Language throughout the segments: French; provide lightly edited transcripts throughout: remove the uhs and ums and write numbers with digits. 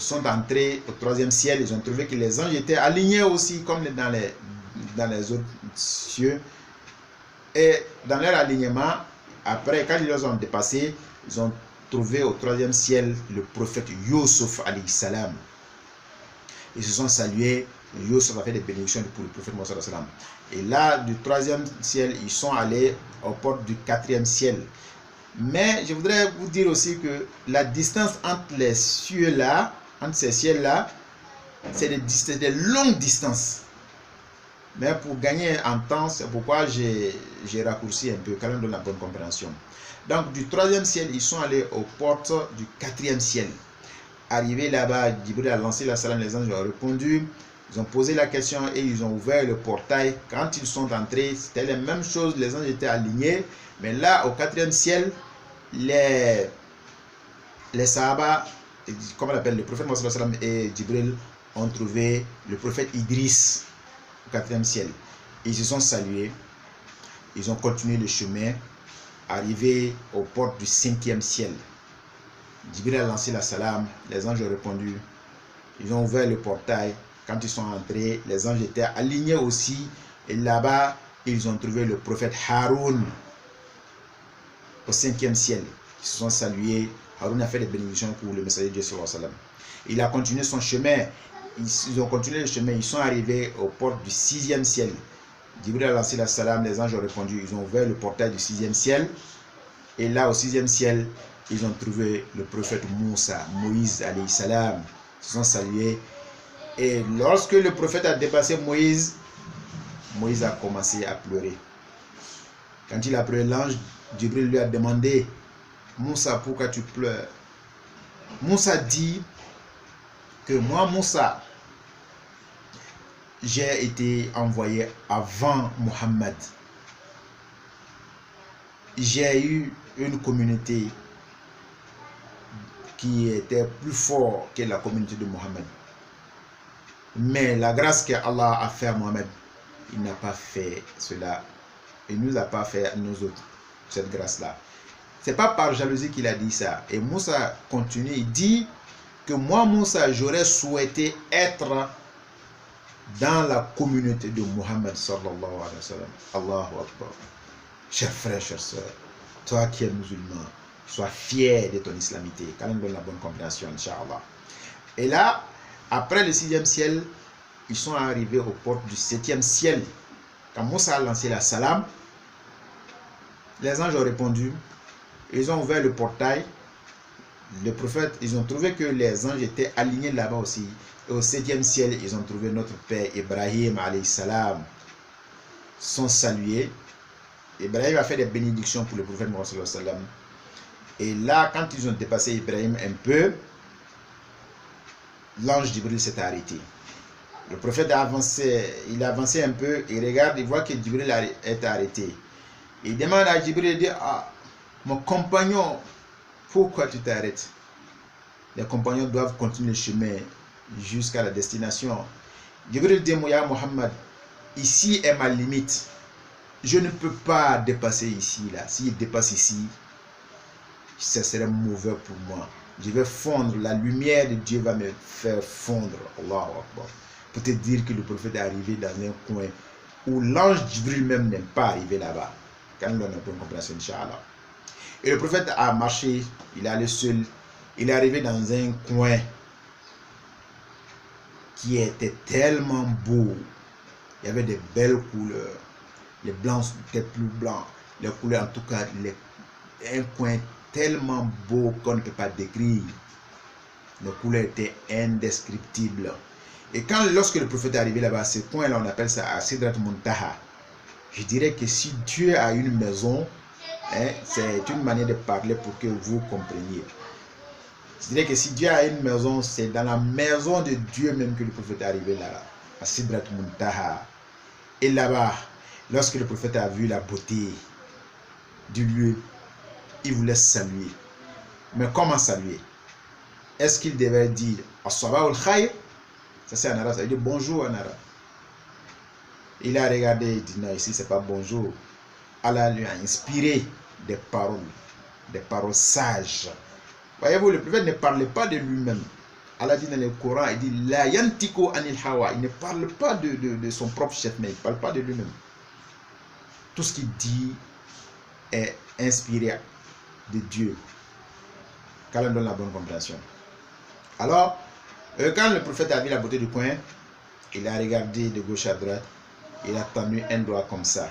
ils sont entrés au troisième ciel, ils ont trouvé que les anges étaient alignés aussi comme dans les autres cieux. Et dans leur alignement, après, quand ils les ont dépassés, ils ont trouvé au troisième ciel le prophète Yusuf alayhi salam. Ils se sont salués. Yusuf a fait des bénédictions pour le prophète Mohammed sallam. Et là, du troisième ciel, ils sont allés aux portes du quatrième ciel. Mais je voudrais vous dire aussi que la distance entre les cieux-là, entre ces ciels-là, c'est des longues distances. Mais pour gagner en temps, c'est pourquoi j'ai raccourci un peu, quand même donne la bonne compréhension. Donc, du troisième ciel, ils sont allés aux portes du quatrième ciel. Arrivés là-bas, Jibril a lancé la salam, les anges ont répondu. Ils ont posé la question et ils ont ouvert le portail. Quand ils sont entrés, c'était la même chose, les anges étaient alignés. Mais là, au quatrième ciel, les Sahaba, comme on l'appelle, le prophète Mohammed sallam et Jibril ont trouvé le prophète Idriss au quatrième ciel. Ils se sont salués, ils ont continué le chemin, arrivés aux portes du cinquième ciel. Jibril a lancé la salam, les anges ont répondu, ils ont ouvert le portail. Quand ils sont entrés, les anges étaient alignés aussi, et là-bas, ils ont trouvé le prophète Haroun au cinquième ciel. Ils se sont salués. Haroun a fait des bénédictions pour le messager de Dieu sallallahu alayhi wa sallam. Il a continué son chemin. Ils ont continué le chemin. Ils sont arrivés aux portes du sixième ciel. Jibril a lancé la salam. Les anges ont répondu. Ils ont ouvert le portail du sixième ciel. Et là, au sixième ciel, ils ont trouvé le prophète Moussa, Moïse alayhi salam. Ils se sont salués. Et lorsque le prophète a dépassé Moïse, Moïse a commencé à pleurer. Quand il a pleuré, l'ange Jibril lui a demandé, Moussa, pourquoi tu pleures? Moussa dit que moi, Moussa, j'ai été envoyé avant Mohammed. J'ai eu une communauté qui était plus forte que la communauté de Mohammed. Mais la grâce que Allah a fait à Mohammed, il n'a pas fait cela. Il ne nous a pas fait à nous autres cette grâce-là. Ce n'est pas par jalousie qu'il a dit ça. Et Moussa continue, il dit que moi, Moussa, j'aurais souhaité être dans la communauté de Mohammed sallallahu alayhi wa sallam. Allahu Akbar. Chers frères, chères sœurs, toi qui es musulman, sois fier de ton islamité. Quand même donne la bonne compréhension, Inch'Allah. Et là, après le sixième ciel, ils sont arrivés aux portes du septième ciel. Quand Moussa a lancé la salam, les anges ont répondu. Ils ont ouvert le portail. Le prophète, ils ont trouvé que les anges étaient alignés là-bas aussi. Et au septième ciel, ils ont trouvé notre père Ibrahim alayhi salam. Sont salués. Ibrahim a fait des bénédictions pour le prophète Mohammed sallallahu alayhi wa sallam. Et là, quand ils ont dépassé Ibrahim un peu, l'ange Jibril s'est arrêté. Le prophète a avancé, il a avancé un peu, il regarde, il voit que Jibril est arrêté. Il demande à Jibril, il dit, ah, mon compagnon, pourquoi tu t'arrêtes? Les compagnons doivent continuer le chemin jusqu'à la destination. Jibril dit, Mouya Mohammed, ici est ma limite. Je ne peux pas dépasser ici, là. S'il dépasse ici, ça serait mauvais pour moi. Je vais fondre, la lumière de Dieu va me faire fondre. Allahu Akbar. Pour te dire que le prophète est arrivé dans un coin où l'ange Jibril même n'est pas arrivé là-bas. Quand on a une compréhension, Inch'Allah. Et le prophète a marché, il est allé seul, il est arrivé dans un coin qui était tellement beau. Il y avait des belles couleurs. Les blancs étaient plus blancs. Les couleurs, en tout cas, un coin tellement beau qu'on ne peut pas décrire. Les couleurs étaient indescriptibles. Et lorsque le prophète est arrivé là-bas, ce coin-là, on appelle ça à Sidrat Muntaha. Je dirais que si Dieu a une maison, c'est une manière de parler pour que vous compreniez. Je dirais que si Dieu a une maison, c'est dans la maison de Dieu même que le prophète est arrivé là, à Sidrat Muntaha. Et là-bas, lorsque le prophète a vu la beauté du lieu, il voulait saluer. Mais comment saluer? Est-ce qu'il devait dire As-Sabah al-Khayr? Ça c'est en arabe, ça veut dire bonjour en arabe. Il a regardé, il dit non, ici c'est pas bonjour. Allah lui a inspiré des paroles sages. Voyez-vous, le prophète ne parlait pas de lui-même. Allah dit dans le Coran, il dit la yantiku anil hawa, il ne parle pas de son propre chef, mais il ne parle pas de lui-même. Tout ce qu'il dit est inspiré de Dieu. Qu'Allah donne la bonne compréhension. Alors, quand le prophète a vu la beauté du coin, il a regardé de gauche à droite, il a tendu un doigt comme ça.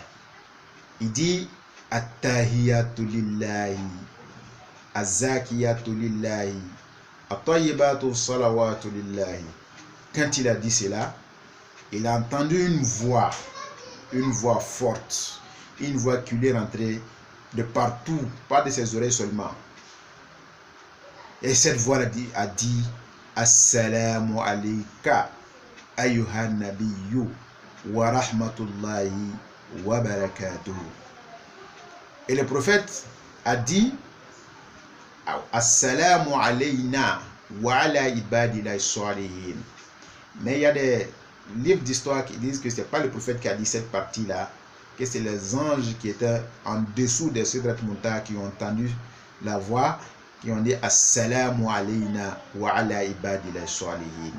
Il dit At-tahiyatu lillahi, Az-zakiyatu lillahi, At-tayyibatu salawatu lillahi. Quand il a dit cela, il a entendu une voix forte, une voix qui lui est rentrée de partout, pas de ses oreilles seulement. Et cette voix a dit Assalamu alayka ayyuhan nabiyyu wa rahmatullahi wa barakatuhu. Et le prophète a dit Assalamu alayna wa ala ibadillahi salihin. Mais il y a des livres d'histoire qui disent que ce n'est pas le prophète qui a dit cette partie-là, que c'est les anges qui étaient en dessous des Sidrat Muntaha qui ont entendu la voix, qui ont dit Assalamu alayna wa ala ibadillahi salihin.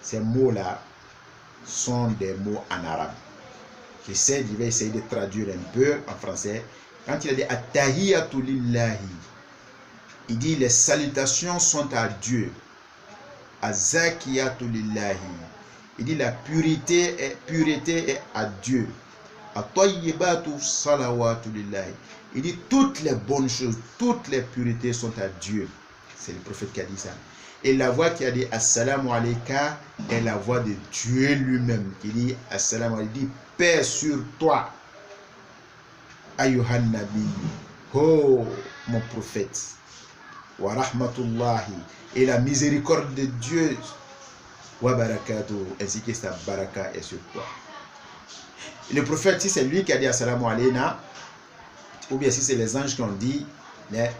Ces mots-là sont des mots en arabe. Je vais essayer de traduire un peu en français. Quand il a dit At-tahiyatu lillahi, il dit les salutations sont à Dieu. Az-zakiyatu lillahi, il dit la pureté est à Dieu. At-tayyibatu salawatu lillahi, il dit toutes les bonnes choses, toutes les puretés sont à Dieu. C'est le prophète qui a dit ça. Et la voix qui a dit Assalamu alayka est la voix de Dieu lui-même. Qui dit Assalamu alayka, il dit paix sur toi. Ayyuhan nabi, oh mon prophète. Wa rahmatullahi, et la miséricorde de Dieu. Wa barakatuh, ainsi que sa baraka est sur toi. Et le prophète, si c'est lui qui a dit Assalamu alayna, ou bien si c'est les anges qui ont dit,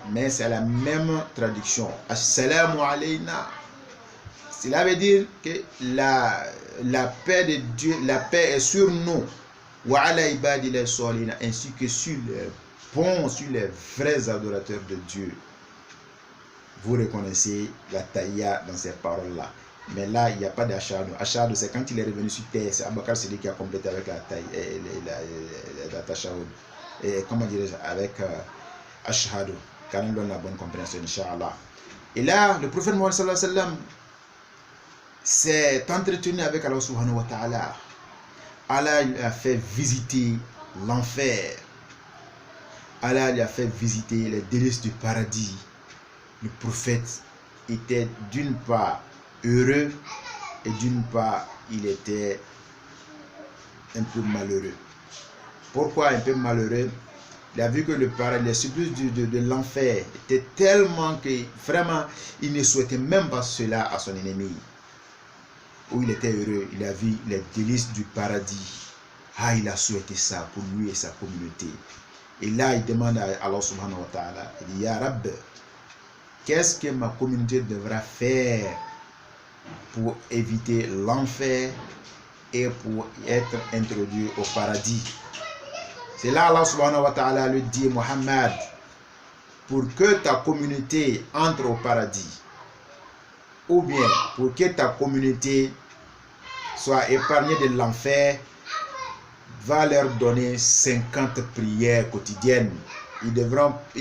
mais c'est la même traduction. Assalamu alayna. Cela veut dire que la paix de Dieu, la paix est sur nous. Wa ala ibadillahi salihin, ainsi que sur les bons, sur les vrais adorateurs de Dieu. Vous reconnaissez la taïa dans ces paroles-là. Mais là, il n'y a pas d'achadu. Achadu, c'est quand il est revenu sur terre. C'est Abakar Sidi qui a complété avec la taïa, la tashahud. Et comment dirais-je, avec ashadu. Quand on donne la bonne compréhension, Inch'Allah. Et là, le prophète Mohammed sallallahu alayhi wa sallam s'est entretenu avec Allah subhanahu wa ta'ala. Allah lui a fait visiter l'enfer. Allah lui a fait visiter les délices du paradis. Le prophète était d'une part heureux et d'une part il était un peu malheureux. Pourquoi un peu malheureux? Il a vu que le paradis, les supplices de l'enfer étaient tellement que vraiment il ne souhaitait même pas cela à son ennemi. Où il était heureux, il a vu les délices du paradis. Ah, il a souhaité ça pour lui et sa communauté. Et là, il demande à Allah subhanahu wa ta'ala, il dit, Ya Rabb, qu'est-ce que ma communauté devra faire pour éviter l'enfer et pour être introduit au paradis? C'est là Allah subhanahu wa ta'ala lui dit, Muhammad, pour que ta communauté entre au paradis, ou bien pour que ta communauté soit épargnée de l'enfer, va leur donner 50 prières quotidiennes. Ils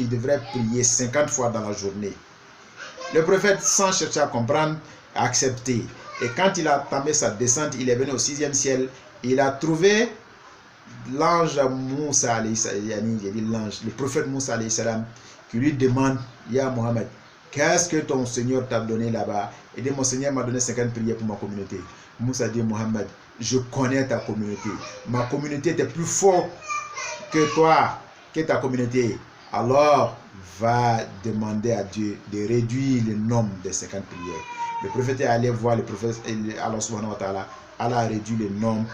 devraient prier 50 fois dans la journée. Le prophète, sans chercher à comprendre, a accepté. Et quand il a entamé sa descente, il est venu au 6e ciel. Il a trouvé l'ange Moussa alayhi salam, le prophète Moussa alayhi salam, qui lui demande, Ya Mohammed, qu'est-ce que ton Seigneur t'a donné là-bas? Il dit, mon Seigneur m'a donné 50 prières pour ma communauté. Moussa dit, Mohammed, je connais ta communauté. Ma communauté était plus forte que toi, que ta communauté. Alors, va demander à Dieu de réduire le nombre de 50 prières. Le prophète est allé voir le prophète, Allah subhanahu wa ta'ala. Allah a réduit le nombre.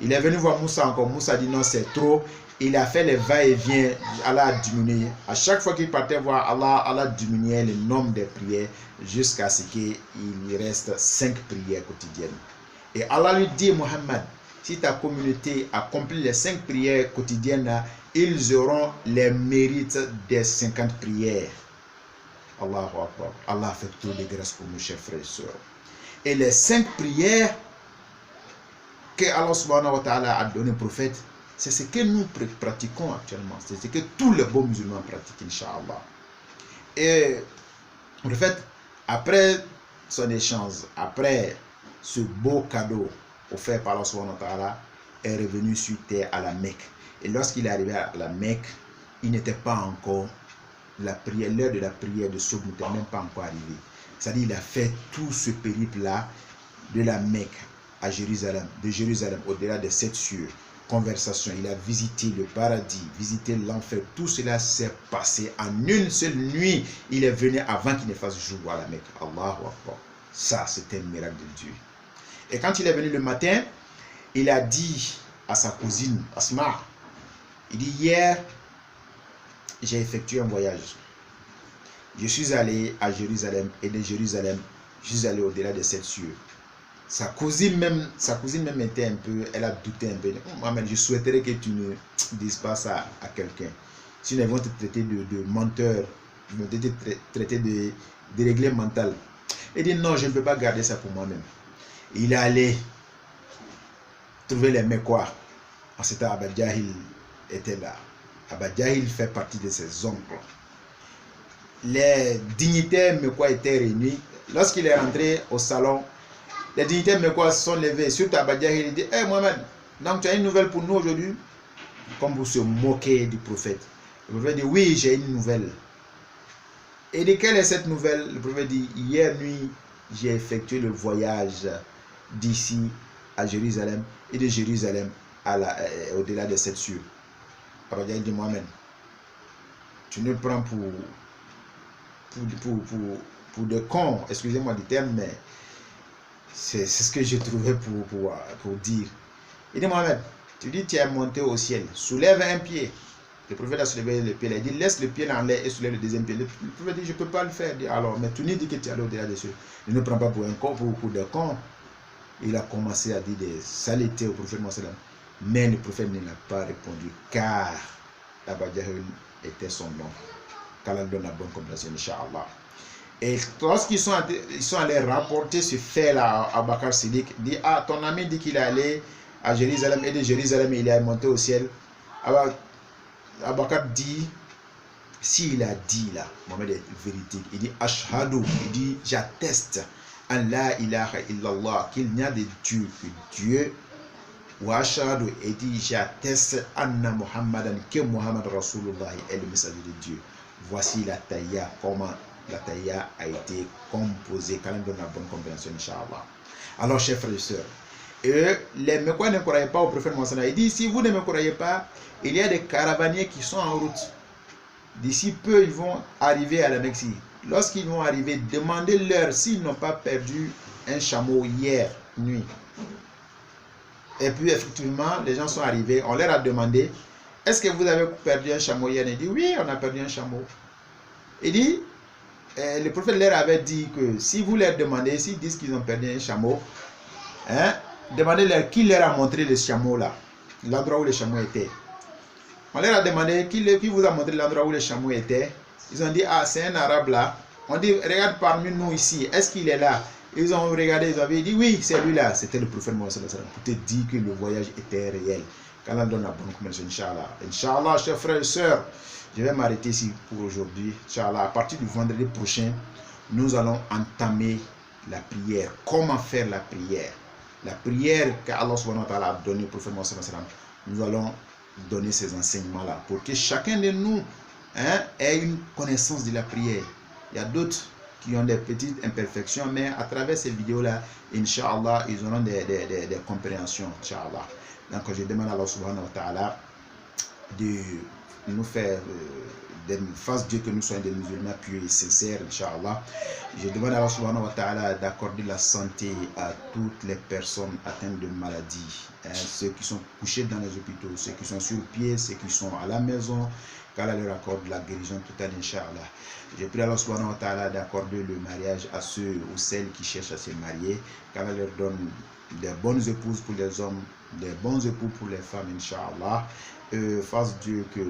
Il est venu voir Moussa encore. Moussa dit non, c'est trop. Il a fait les va-et-vient. Allah a diminué. À chaque fois qu'il partait voir Allah, Allah diminuait le nombre de prières jusqu'à ce qu'il reste 5 prières quotidiennes. Et Allah lui dit, Muhammad, si ta communauté accomplit les 5 prières quotidiennes, ils auront les mérites des 50 prières. Allahu Akbar. Allah fait trop de grâce pour nos chers frères et sœurs. Et les 5 prières que Allah subhanahu wa ta'ala a donné au prophète, c'est ce que nous pratiquons actuellement. C'est ce que tous les bons musulmans pratiquent, Inch'Allah. Et le prophète, après son échange, après ce beau cadeau offert par Allah subhanahu wa ta'ala, est revenu sur terre à la Mecque. Et lorsqu'il est arrivé à la Mecque, il n'était pas encore la prière, l'heure de la prière de Soub n'était même pas encore arrivée. C'est-à-dire il a fait tout ce périple-là de la Mecque à Jérusalem, de Jérusalem au-delà des 7 cieux, conversation, il a visité le paradis, visité l'enfer, tout cela s'est passé en une seule nuit. Il est venu avant qu'il ne fasse jour à la Mecque. Allahu Akbar. Ça, c'est un miracle de Dieu. Et quand il est venu le matin, il a dit à sa cousine Asma, il dit, hier, j'ai effectué un voyage. Je suis allé à Jérusalem et de Jérusalem, je suis allé au-delà des 7 cieux. Sa cousine même était un peu, elle a douté un peu. Mohamed, je souhaiterais que tu ne dises pas ça à quelqu'un. Sinon, ils vont te traiter de menteur, ils vont te traiter de déréglé mental. Il dit non, je ne peux pas garder ça pour moi-même. Il est allé trouver les Mekwa. En ce temps, Abba Jahil était là. Abba Jahil fait partie de ses oncles. Les dignitaires Mekwa étaient réunis. Lorsqu'il est rentré au salon, les dignitaires Mekwa se sont levés. Surtout Abba Jahil, il dit, hey Mohamed, donc tu as une nouvelle pour nous aujourd'hui? Comme vous se moquez du prophète. Le prophète dit, oui, j'ai une nouvelle. Et de quelle est cette nouvelle? Le prophète dit, hier nuit, j'ai effectué le voyage d'ici à Jérusalem et de Jérusalem au-delà des 7 cieux. Abba Jahil dit, Mohamed, tu nous prends pour des cons, excusez-moi du terme, mais c'est ce que j'ai trouvé pour dire. Il dit, Mohamed, tu dis tu es monté au ciel, soulève un pied. Le prophète a soulevé le pied, il a dit laisse le pied dans l'air et soulève le deuxième pied. Le prophète dit je ne peux pas le faire. Il dit, alors, mais tu nous dis que tu es allé au-delà des cieux. Il ne prend pas pour un con, pour des cons. Il a commencé à dire des saletés au prophète Mohammed. Mais le prophète ne l'a pas répondu car Abba Jahil était son nom. Qu'Allah donne la bonne compréhension, Inch'Allah. Et lorsqu'ils sont allés rapporter ce fait-là à Bakar Siddiq, dit ah, ton ami dit qu'il est allé à Jérusalem et de Jérusalem il est monté au ciel. Bakar dit, s'il a dit là, Mohamed est véridique, il dit Ashhadu, il dit j'atteste an la ilaha illallah, qu'il n'y a de Dieu que Dieu. Wa ashhadu, il dit j'atteste anna Muhammadan, que Muhammad Rasulullah est le messager de Dieu. Voici la taïa, comment la taïa a été composée, quand même donne la bonne compréhension, Inch'Allah. Alors, chers frères et sœurs, les Mekwa ne croyaient pas au prophète Mohammed. Il dit, si vous ne me croyez pas, il y a des caravaniers qui sont en route. D'ici peu, ils vont arriver à la Mecque. Lorsqu'ils vont arriver, demandez-leur s'ils n'ont pas perdu un chameau hier nuit. Et puis, effectivement, les gens sont arrivés, on leur a demandé, est-ce que vous avez perdu un chameau hier? Il dit, oui, on a perdu un chameau. Il dit, le prophète leur avait dit que si vous leur demandez, s'ils disent qu'ils ont perdu un chameau, hein, demandez-leur qui leur a montré le chameau là, l'endroit où le chameau était. On leur a demandé qui vous a montré l'endroit où le chameau était. Ils ont dit, ah, c'est un arabe là. On dit, regarde parmi nous ici, est-ce qu'il est là? Ils ont regardé, ils avaient dit, oui, c'est lui là. C'était le prophète Mohammed pour te dire que le voyage était réel. Qu'Allah donne la bonne compréhension, Inch'Allah. Inch'Allah, chers frères et sœurs, je vais m'arrêter ici pour aujourd'hui. Inch'Allah, à partir du vendredi prochain, nous allons entamer la prière. Comment faire la prière? La prière qu'Allah subhanahu wa ta'ala a donnée au prophète Mohammed, nous allons donner ces enseignements-là pour que chacun de nous ait une connaissance de la prière. Il y a d'autres qui ont des petites imperfections, mais à travers ces vidéos-là, Inch'Allah, ils auront des compréhensions, Inch'Allah. Donc, je demande à Allah subhanahu wa ta'ala de nous faire, fasse Dieu que nous soyons des musulmans pieux et sincères, Inch'Allah. Je demande à Allah subhanahu wa ta'ala d'accorder la santé à toutes les personnes atteintes de maladies, ceux qui sont couchés dans les hôpitaux, ceux qui sont sur pied, ceux qui sont à la maison, qu'Allah leur accorde la guérison totale, Inch'Allah. Je prie à Allah subhanahu wa ta'ala d'accorder le mariage à ceux ou celles qui cherchent à se marier, qu'Allah leur donne des bonnes épouses pour les hommes, des bons époux pour les femmes, Inch'Allah. Fasse Dieu que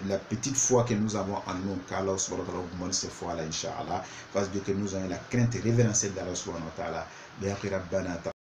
la petite foi que nous avons en nous, qu'Allah subhanahu wa ta'ala augmente cette foi-là, Inch'Allah, fasse de que nous ayons la crainte révérentielle d'Allah subhanahu wa ta'ala.